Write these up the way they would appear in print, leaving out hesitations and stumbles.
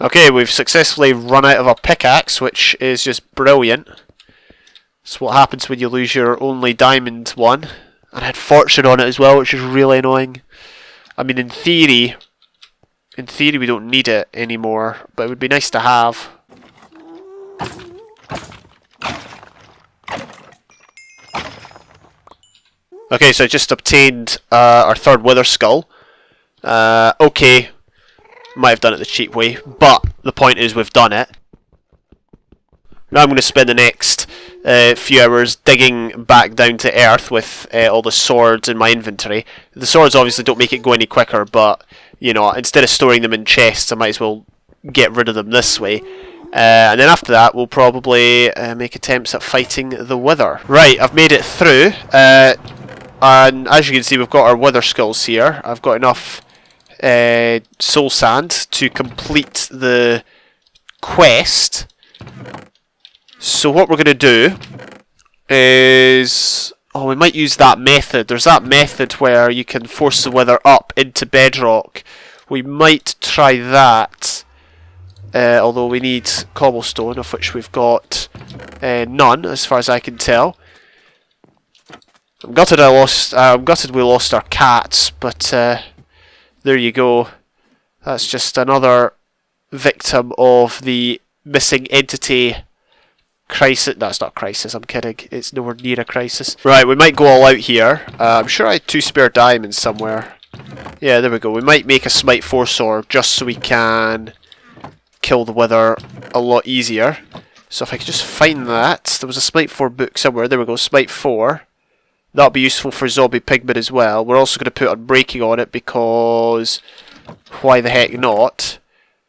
Okay, we've successfully run out of a pickaxe, which is just brilliant. It's what happens when you lose your only diamond one. And I had fortune on it as well, which is really annoying. I mean, in theory we don't need it anymore, but it would be nice to have. Okay, so I just obtained our third wither skull. Okay, might have done it the cheap way, but the point is we've done it. Now I'm going to spend the next few hours digging back down to earth with all the swords in my inventory. The swords obviously don't make it go any quicker, but you know, instead of storing them in chests, I might as well get rid of them this way. And then after that, we'll probably make attempts at fighting the wither. Right, I've made it through, and as you can see, we've got our wither skulls here. I've got enough soul sand to complete the quest. So what we're going to do is... oh, we might use that method. There's that method where you can force the wither up into bedrock. We might try that. Although we need cobblestone, of which we've got none, as far as I can tell. I'm gutted we lost our cats, but there you go. That's just another victim of the missing entity crisis. That's not crisis, I'm kidding. It's nowhere near a crisis. Right, we might go all out here. I'm sure I had 2 spare diamonds somewhere. Yeah, there we go. We might make a Smite 4 sword just so we can kill the wither a lot easier. So if I could just find that. There was a Smite 4 book somewhere. There we go, Smite 4. That'll be useful for zombie pigmen as well. We're also going to put Unbreaking on it because why the heck not?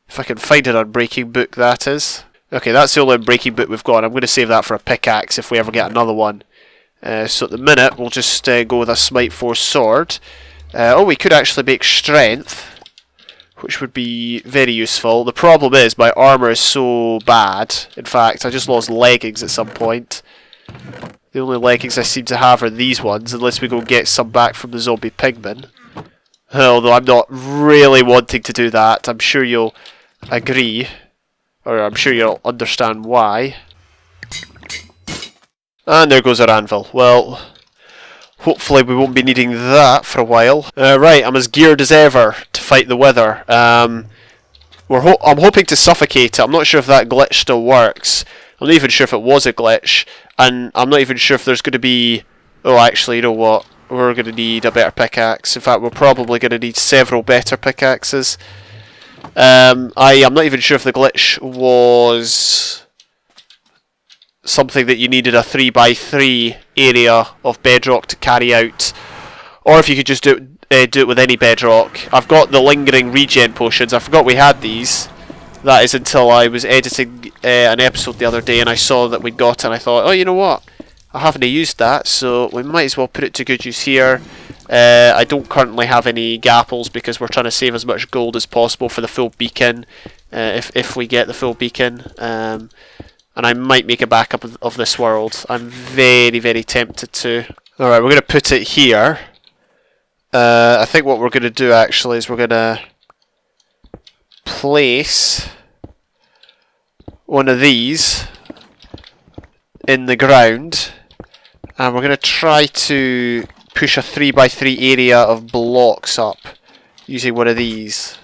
If I can find an Unbreaking book, that is. Okay, that's the only Unbreaking book we've got. I'm going to save that for a pickaxe if we ever get another one. So at the minute, we'll just go with a Smite 4 sword. Oh, we could actually make Strength, which would be very useful. The problem is my armour is so bad. In fact, I just lost leggings at some point. The only leggings I seem to have are these ones, unless we go get some back from the zombie pigmen. Although I'm not really wanting to do that. I'm sure you'll agree. Or I'm sure you'll understand why. And there goes our anvil. Well, hopefully we won't be needing that for a while. Right, I'm as geared as ever to fight the wither. I'm hoping to suffocate it. I'm not sure if that glitch still works. I'm not even sure if it was a glitch. And I'm not even sure if there's going to be... oh, actually, you know what? We're going to need a better pickaxe. In fact, we're probably going to need several better pickaxes. I'm not even sure if the glitch was something that you needed a 3x3 area of bedrock to carry out, or if you could just do it with any bedrock. I've got the lingering regen potions. I forgot we had these. That is until I was editing an episode the other day and I saw that we'd got it and I thought, oh, you know what? I haven't used that, so we might as well put it to good use here. I don't currently have any gapples because we're trying to save as much gold as possible for the full beacon, if we get the full beacon. And I might make a backup of this world. I'm very, very tempted to. Alright, we're going to put it here. I think what we're going to do actually is we're going to place one of these in the ground. And we're going to try to push a 3x3 area of blocks up using one of these,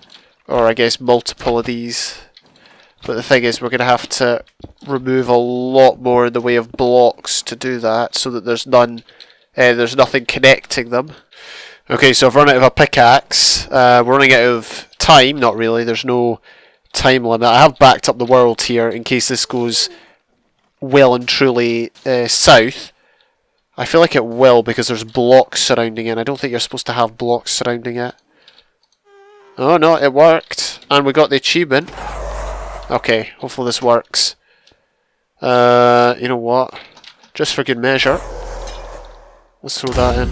or I guess multiple of these. But the thing is, we're going to have to remove a lot more in the way of blocks to do that, so that there's nothing connecting them. Okay, so I've run out of a pickaxe. We're running out of time. Not really. There's no time limit. I have backed up the world here in case this goes well and truly south. I feel like it will because there's blocks surrounding it. I don't think you're supposed to have blocks surrounding it. Oh no, it worked. And we got the achievement. Okay, hopefully this works. You know what? Just for good measure, let's throw that in.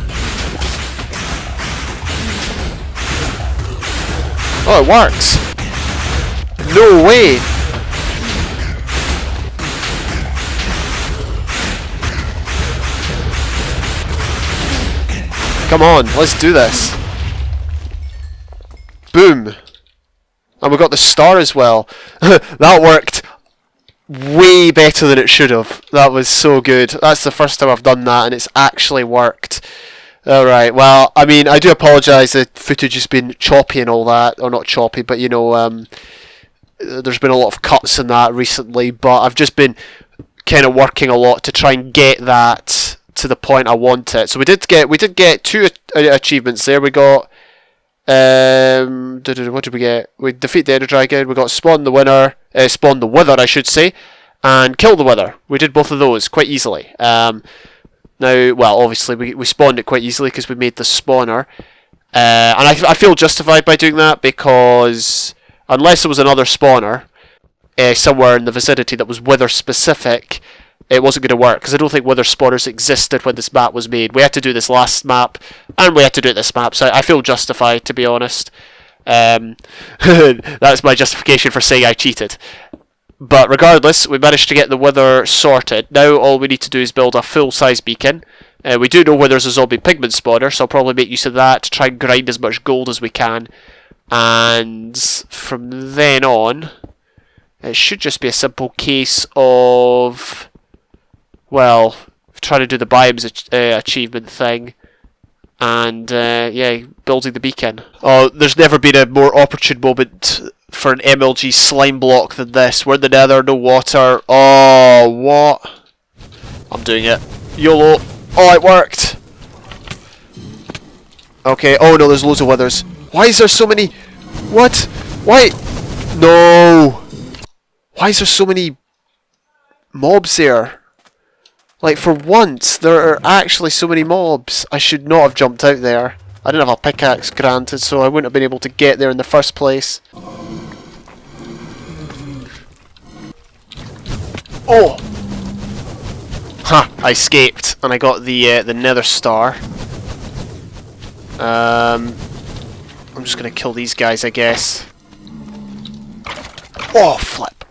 Oh, it works! No way! Come on, let's do this. Boom. And we got the star as well. That worked way better than it should have. That was so good. That's the first time I've done that, and it's actually worked. Alright, well, I mean, I do apologise, the footage has been choppy and all that, or not choppy, but you know, there's been a lot of cuts in that recently, but I've just been kind of working a lot to try and get that to the point I want it. So we did get 2 achievements there. We got, what did we get? We defeat the Ender Dragon, we got spawn the Wither, I should say, and kill the Wither. We did both of those quite easily. Now, well, obviously we spawned it quite easily because we made the spawner, and I feel justified by doing that, because unless there was another spawner somewhere in the vicinity that was Wither specific, it wasn't going to work, because I don't think Wither spawners existed when this map was made. We had to do this last map, and we had to do it this map, so I feel justified, to be honest. That's my justification for saying I cheated. But regardless, we managed to get the Wither sorted. Now all we need to do is build a full-size beacon. We do know where there's a zombie pigment spawner, so I'll probably make use of that to try and grind as much gold as we can. And from then on, it should just be a simple case of, well, trying to do the biomes achievement thing. And, yeah, building the beacon. Oh, there's never been a more opportune moment for an MLG slime block than this. We're in the nether, no water. Oh, what? I'm doing it. YOLO. Oh, it worked. Okay, oh no, there's loads of withers. Why is there so many? What? Why? No. Why is there so many mobs there? Like, for once, there are actually so many mobs. I should not have jumped out there. I didn't have a pickaxe, granted, so I wouldn't have been able to get there in the first place. Oh! Ha! I escaped, and I got the nether star. I'm just gonna kill these guys, I guess. Oh, flip!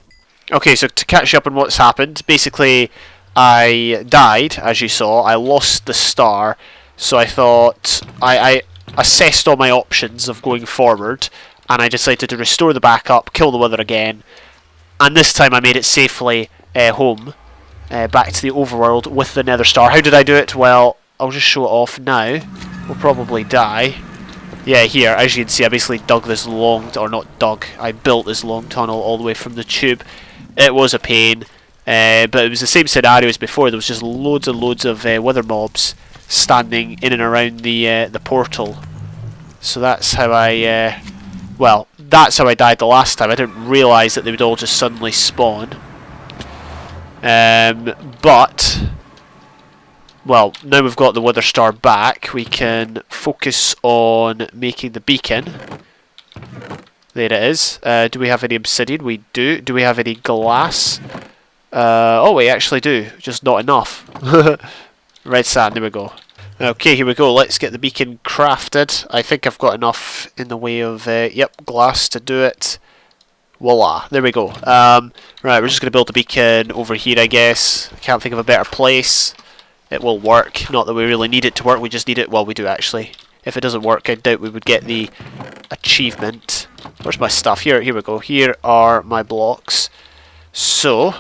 Okay, so to catch up on what's happened, basically, I died, as you saw. I lost the star, so I thought I assessed all my options of going forward, and I decided to restore the backup, kill the Wither again, and this time I made it safely home, back to the overworld with the nether star. How did I do it? Well, I'll just show it off now. We'll probably die. Yeah, here, as you can see, I basically dug this long, or not dug, I built this long tunnel all the way from the tube. It was a pain. But it was the same scenario as before. There was just loads and loads of wither mobs standing in and around the portal. So that's how I, well, that's how I died the last time. I didn't realise that they would all just suddenly spawn. But, well, now we've got the Wither Star back, we can focus on making the beacon. There it is. Do we have any obsidian? We do. Do we have any glass? Oh, we actually do, just not enough. Red sand, there we go. Okay, here we go, let's get the beacon crafted. I think I've got enough in the way of, yep, glass to do it. Voila, there we go. Right, we're just going to build the beacon over here, I guess. I can't think of a better place. It will work, not that we really need it to work, we just need it, well, we do actually. If it doesn't work, I doubt we would get the achievement. Where's my stuff? Here we go, here are my blocks. So,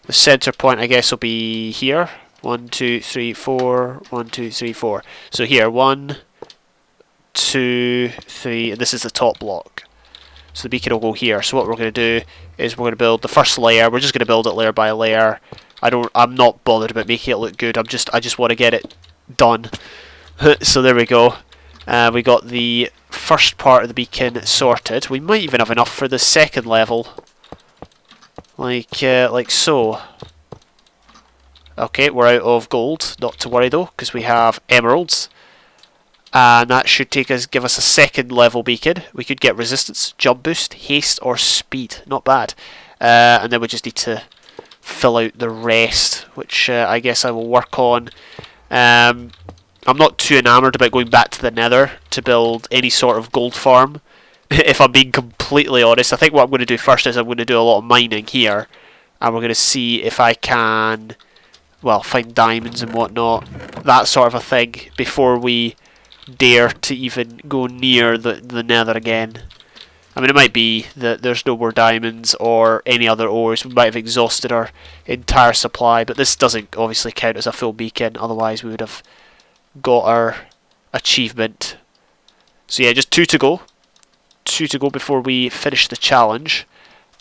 the center point, I guess, will be here. 1, 2, 3, 4. 1, 2, 3, 4. So here, 1, 2, 3, and this is the top block. So the beacon will go here. So what we're going to do is we're going to build the first layer. We're just going to build it layer by layer. I'm not bothered about making it look good. I just want to get it done. So there we go. We got the first part of the beacon sorted. We might even have enough for the second level. Like so. Okay, we're out of gold. Not to worry though, because we have emeralds. And that should give us a second level beacon. We could get resistance, jump boost, haste, or speed. Not bad. And then we just need to fill out the rest, which I guess I will work on. I'm not too enamoured about going back to the nether to build any sort of gold farm. If I'm being completely honest, I think what I'm going to do first is I'm going to do a lot of mining here, and we're going to see if I can, well, find diamonds and whatnot, that sort of a thing, before we dare to even go near the nether again. I mean, it might be that there's no more diamonds or any other ores. We might have exhausted our entire supply, but this doesn't obviously count as a full beacon, otherwise we would have got our achievement. So yeah, just 2 to go. 2 to go before we finish the challenge.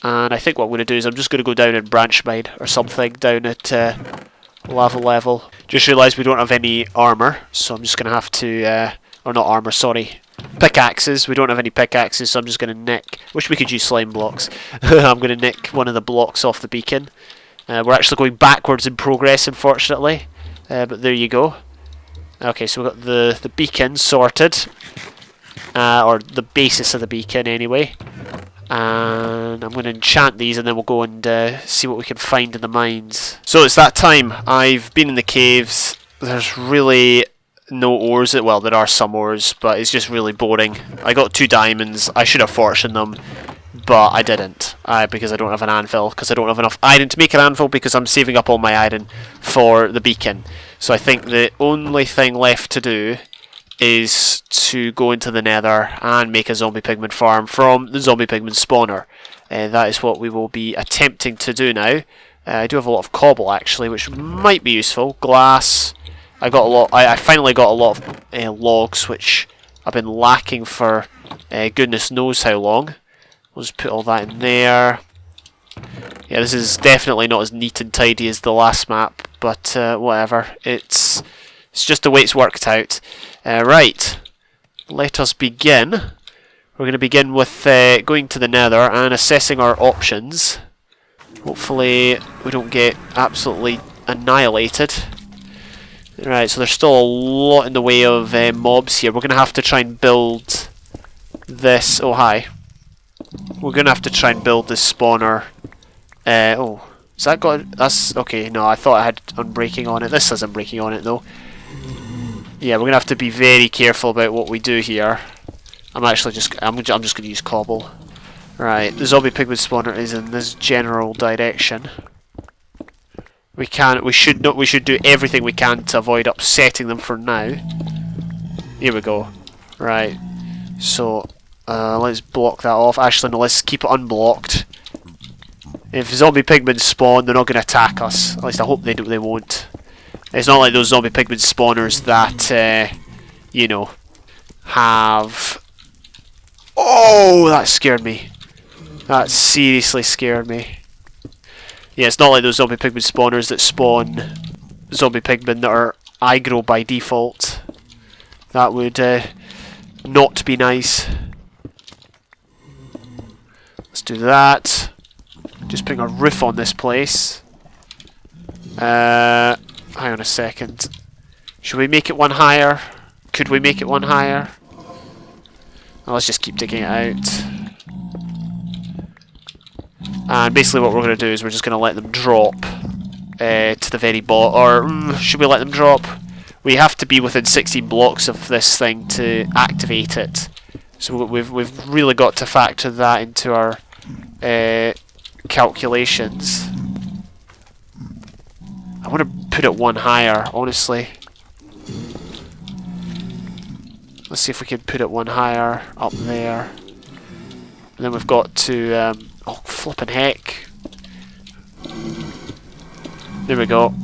And I think what I'm going to do is I'm just going to go down and branch mine or something down at lava level. Just realised we don't have any armour, so I'm just going to have to... or not armour, sorry. Pickaxes. We don't have any pickaxes, so I'm just going to nick... Wish we could use slime blocks. I'm going to nick one of the blocks off the beacon. We're actually going backwards in progress, unfortunately. But there you go. Okay, so we've got the beacon sorted. Or the basis of the beacon, anyway. And I'm going to enchant these, and then we'll go and see what we can find in the mines. So it's that time. I've been in the caves. There's really... no ores. Well, there are some ores, but it's just really boring. I got 2 diamonds. I should have fortuned them, but I didn't. Because I don't have an anvil. Because I don't have enough iron to make an anvil, because I'm saving up all my iron for the beacon. So I think the only thing left to do is to go into the nether and make a zombie pigman farm from the zombie pigman spawner. That is what we will be attempting to do now. I do have a lot of cobble, actually, which might be useful. Glass... I got a lot. I finally got a lot of logs, which I've been lacking for goodness knows how long. We'll just put all that in there. Yeah, this is definitely not as neat and tidy as the last map, but whatever. It's just the way it's worked out. Right, let us begin. We're going to begin with going to the nether and assessing our options. Hopefully we don't get absolutely annihilated. Right, so there's still a lot in the way of mobs here. We're going to have to try and build this... Oh, hi. We're going to have to try and build this spawner. Oh, has that got... That's... Okay, no, I thought I had unbreaking on it. This has unbreaking on it, though. Yeah, we're going to have to be very careful about what we do here. I'm actually just... I'm just going to use cobble. Right, the zombie pigman spawner is in this general direction. We should do everything we can to avoid upsetting them for now. Here we go. Right. So, let's block that off. Actually, no, let's keep it unblocked. If zombie pigmen spawn, they're not going to attack us. At least I hope they won't. It's not like those zombie pigmen spawners that, you know, have... Oh, that scared me. That seriously scared me. Yeah, it's not like those zombie pigman spawners that spawn zombie pigmen that are aggro by default. That would not be nice. Let's do that. Just putting a roof on this place. Hang on a second. Should we make it one higher? Could we make it one higher? Well, let's just keep digging it out. And basically what we're going to do is we're just going to let them drop to the very bottom. Or should we let them drop? We have to be within 16 blocks of this thing to activate it. So we've really got to factor that into our calculations. I want to put it one higher, honestly. Let's see if we can put it one higher up there. And then we've got to... oh, flippin' heck. There we go.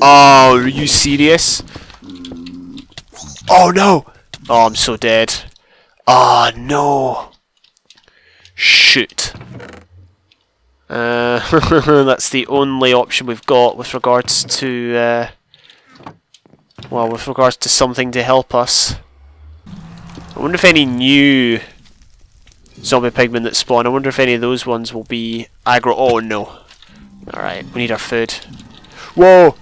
Oh, are you serious? Oh no! Oh, I'm so dead. Oh no! Shoot. That's the only option we've got with regards to, well, with regards to something to help us. I wonder if any new zombie pigmen that spawn, I wonder if any of those ones will be aggro. Oh no. Alright, we need our food. Whoa!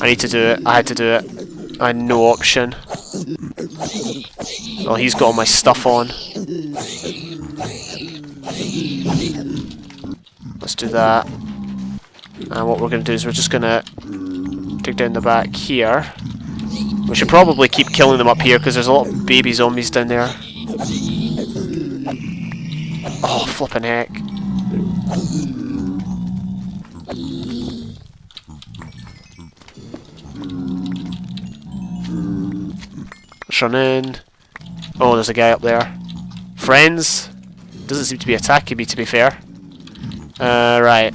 I need to do it. I had to do it. I had no option. Oh, he's got all my stuff on. Let's do that. And what we're going to do is we're just going to dig down the back here. We should probably keep killing them up here because there's a lot of baby zombies down there. Oh, flippin' heck. Let's run in. Oh, there's a guy up there. Friends? Doesn't seem to be attacking me, to be fair. Right.